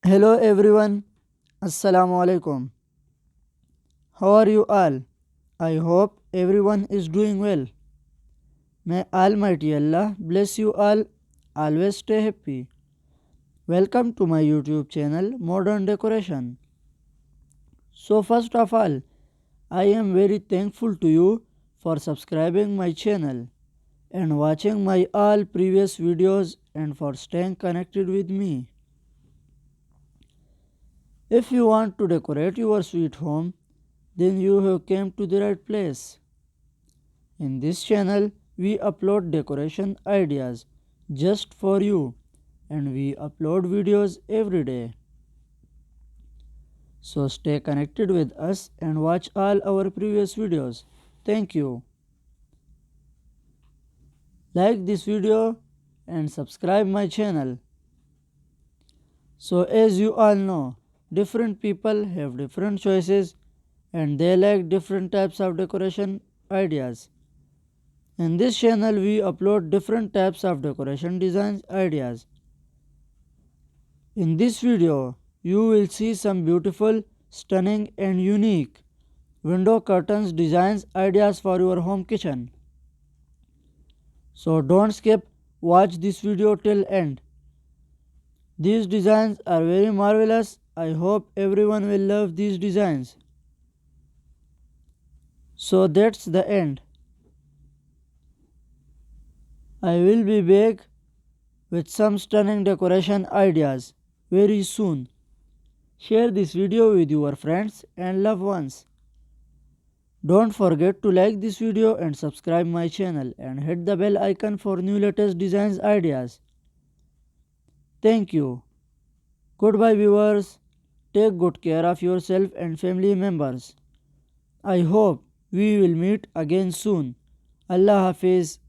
Hello everyone, Assalamu alaikum. How are you all? I hope everyone is doing well. May Almighty Allah bless you all. Always stay happy. Welcome to my YouTube channel Modern Decoration. So first of all, I am very thankful to you for subscribing my channel and watching my all previous videos and for staying connected with me. If you want to decorate your sweet home, then you have came to the right place. In this channel, we upload decoration ideas just for you and we upload videos every day. So stay connected with us and watch all our previous videos. Thank you. Like this video and subscribe my channel. So as you all know, different people have different choices and they like different types of decoration ideas. In this channel we upload different types of decoration designs ideas. In this video you will see some beautiful, stunning and unique window curtains designs ideas for your home kitchen. So don't skip, watch this video till end. These designs are very marvelous. I hope everyone will love these designs. So that's the end. I will be back with some stunning decoration ideas very soon. Share this video with your friends and loved ones. Don't forget to like this video and subscribe my channel and hit the bell icon for new latest designs ideas. Thank you. Goodbye viewers. Take good care of yourself and family members. I hope we will meet again soon. Allah Hafiz.